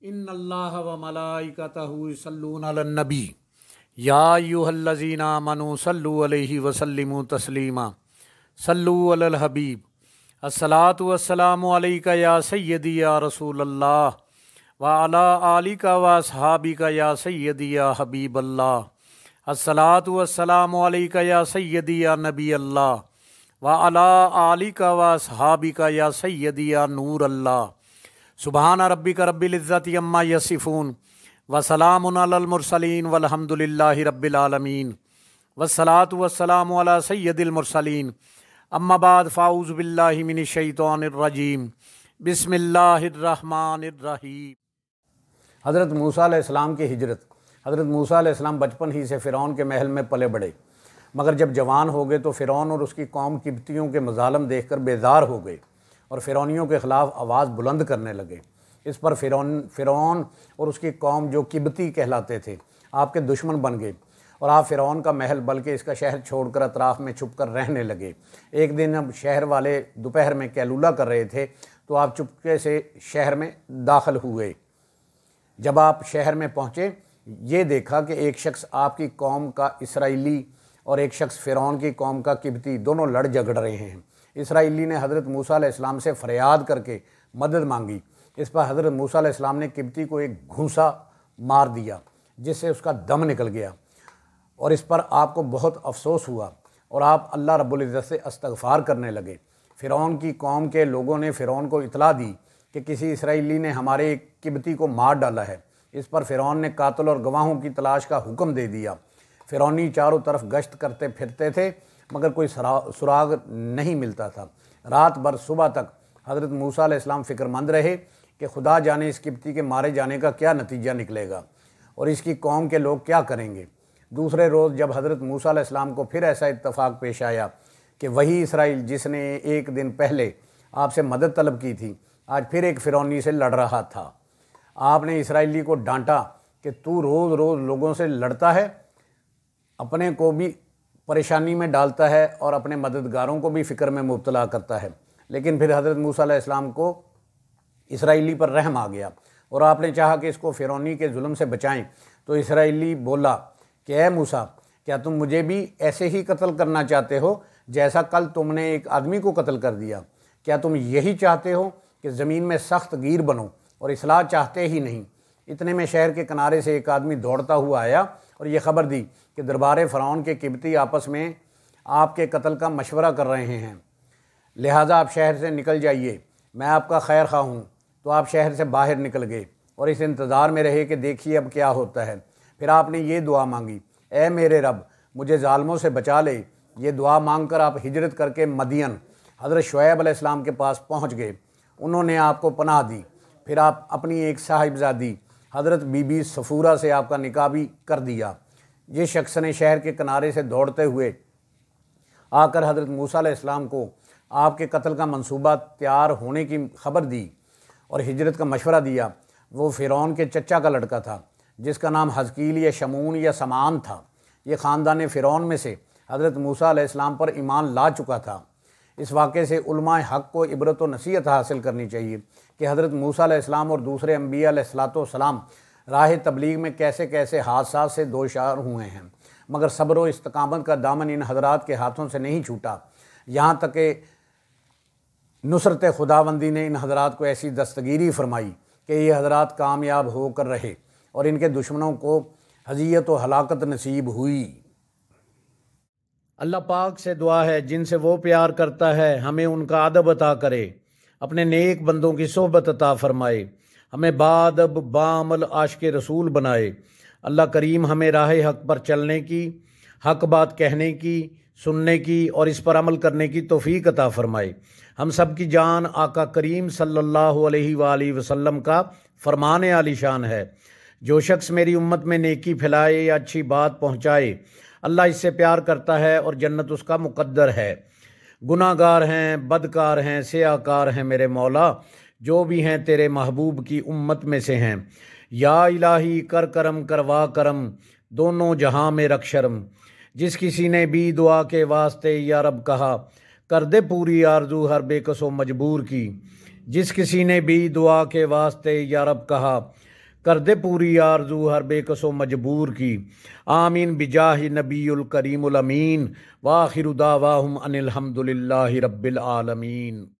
ان اللہ و ملائکتہ یصلون علی النبی یا ایھا الذین آمنوا صلوا علیہ وسلموا تسلیما صلو علی الحبیب الصلاۃ والسلام علیک یا سیدی یا رسول اللہ وعلی آلک و اصحابک یا سیدی یا حبیب اللہ الصلاۃ والسلام علیک یا سیدی یا نبی اللہ وعلی آلک و اصحابک یا سیدی یا نور اللہ سبحان ربک رب العزت عما یصفون وسلام علی المرسلین والحمد للہ رب العالمین والصلاۃ والسلام علی سید المرسلین اما بعد فاعوذ باللہ من الشیطان الرجیم بسم اللہ الرحمن الرحیم۔ حضرت موسیٰ علیہ السلام کی ہجرت۔ حضرت موسیٰ علیہ السلام بچپن ہی سے فرعون کے محل میں پلے بڑھے، مگر جب جوان ہو گئے تو فرعون اور اس کی قوم قبطیوں کے مظالم دیکھ کر بیزار ہو گئے اور فرعونیوں کے خلاف آواز بلند کرنے لگے۔ اس پر فرعون اور اس کی قوم جو قبطی کہلاتے تھے آپ کے دشمن بن گئے اور آپ فرعون کا محل بلکہ اس کا شہر چھوڑ کر اطراف میں چھپ کر رہنے لگے۔ ایک دن جب شہر والے دوپہر میں قیلولہ کر رہے تھے تو آپ چپکے سے شہر میں داخل ہوئے۔ جب آپ شہر میں پہنچے یہ دیکھا کہ ایک شخص آپ کی قوم کا اسرائیلی اور ایک شخص فرعون کی قوم کا قبطی دونوں لڑ جھگڑ رہے ہیں۔ اسرائیلی نے حضرت موسیٰ علیہ السلام سے فریاد کر کے مدد مانگی۔ اس پر حضرت موسیٰ علیہ السلام نے قبطی کو ایک گھونسا مار دیا جس سے اس کا دم نکل گیا، اور اس پر آپ کو بہت افسوس ہوا اور آپ اللہ رب العزت سے استغفار کرنے لگے۔ فرعون کی قوم کے لوگوں نے فرعون کو اطلاع دی کہ کسی اسرائیلی نے ہمارے ایک قبطی کو مار ڈالا ہے۔ اس پر فرعون نے قاتل اور گواہوں کی تلاش کا حکم دے دیا۔ فرعونی چاروں طرف گشت کرتے پھرتے تھے مگر کوئی سراغ نہیں ملتا تھا۔ رات بھر صبح تک حضرت موسیٰ علیہ السلام فکر مند رہے کہ خدا جانے اس قبطی کے مارے جانے کا کیا نتیجہ نکلے گا اور اس کی قوم کے لوگ کیا کریں گے۔ دوسرے روز جب حضرت موسیٰ علیہ السلام کو پھر ایسا اتفاق پیش آیا کہ وہی اسرائیل جس نے ایک دن پہلے آپ سے مدد طلب کی تھی آج پھر ایک فرعونی سے لڑ رہا تھا۔ آپ نے اسرائیلی کو ڈانٹا کہ تو روز روز لوگوں سے لڑتا ہے، اپنے کو بھی پریشانی میں ڈالتا ہے اور اپنے مددگاروں کو بھی فکر میں مبتلا کرتا ہے۔ لیکن پھر حضرت موسیٰ علیہ السلام کو اسرائیلی پر رحم آ گیا اور آپ نے چاہا کہ اس کو فرعونی کے ظلم سے بچائیں، تو اسرائیلی بولا کہ اے موسیٰ، کیا تم مجھے بھی ایسے ہی قتل کرنا چاہتے ہو جیسا کل تم نے ایک آدمی کو قتل کر دیا؟ کیا تم یہی چاہتے ہو کہ زمین میں سخت گیر بنو اور اصلاح چاہتے ہی نہیں؟ اتنے میں شہر کے کنارے سے ایک آدمی دوڑتا ہوا آیا اور یہ خبر دی کہ دربار فرعون کے قبطی آپس میں آپ کے قتل کا مشورہ کر رہے ہیں، لہٰذا آپ شہر سے نکل جائیے، میں آپ کا خیر خواہ ہوں۔ تو آپ شہر سے باہر نکل گئے اور اس انتظار میں رہے کہ دیکھیے اب کیا ہوتا ہے۔ پھر آپ نے یہ دعا مانگی، اے میرے رب مجھے ظالموں سے بچا لے۔ یہ دعا مانگ کر آپ ہجرت کر کے مدین حضرت شعیب علیہ السلام کے پاس پہنچ گئے۔ انہوں نے آپ کو پناہ دی۔ پھر آپ اپنی ایک صاحبزادی حضرت بی بی صفورہ سے آپ کا نکاح بھی کر دیا۔ جس شخص نے شہر کے کنارے سے دوڑتے ہوئے آ کر حضرت موسیٰ علیہ السلام کو آپ کے قتل کا منصوبہ تیار ہونے کی خبر دی اور ہجرت کا مشورہ دیا، وہ فرعون کے چچا کا لڑکا تھا جس کا نام حزقیل یا شمون یا سمان تھا۔ یہ خاندان فرعون میں سے حضرت موسیٰ علیہ السلام پر ایمان لا چکا تھا۔ اس واقعے سے علماء حق کو عبرت و نصیحت حاصل کرنی چاہیے کہ حضرت موسیٰ علیہ السلام اور دوسرے انبیاء علیہ السلام راہ تبلیغ میں کیسے کیسے حادثات سے دوچار ہوئے ہیں، مگر صبر و استقامت کا دامن ان حضرات کے ہاتھوں سے نہیں چھوٹا، یہاں تک کہ نصرت خداوندی نے ان حضرات کو ایسی دستگیری فرمائی کہ یہ حضرات کامیاب ہو کر رہے اور ان کے دشمنوں کو ہزیمت و ہلاکت نصیب ہوئی۔ اللہ پاک سے دعا ہے جن سے وہ پیار کرتا ہے ہمیں ان کا ادب عطا کرے، اپنے نیک بندوں کی صحبت عطا فرمائے، ہمیں بادب بعمل عاشق رسول بنائے۔ اللہ کریم ہمیں راہ حق پر چلنے کی، حق بات کہنے کی، سننے کی اور اس پر عمل کرنے کی توفیق عطا فرمائے۔ ہم سب کی جان آقا کریم صلی اللہ علیہ وآلہ وسلم کا فرمان عالی شان ہے، جو شخص میری امت میں نیکی پھیلائے یا اچھی بات پہنچائے اللہ اس سے پیار کرتا ہے اور جنت اس کا مقدر ہے۔ گناہ گار ہیں، بدکار ہیں، سیاہ کار ہیں میرے مولا، جو بھی ہیں تیرے محبوب کی امت میں سے ہیں۔ یا الہی کر کرم کروا کرم، دونوں جہاں میں رکھ شرم۔ جس کسی نے بھی دعا کے واسطے یا رب کہا، کر دے پوری آرزو ہر بے کس و مجبور کی۔ جس کسی نے بھی دعا کے واسطے یا رب کہا، کر دے پوری آرزو ہر بے کس و مجبور کی۔ آمین بجاہ نبی الکریم الامین، وآخر دعواہم ان الحمد للہ رب العالمین۔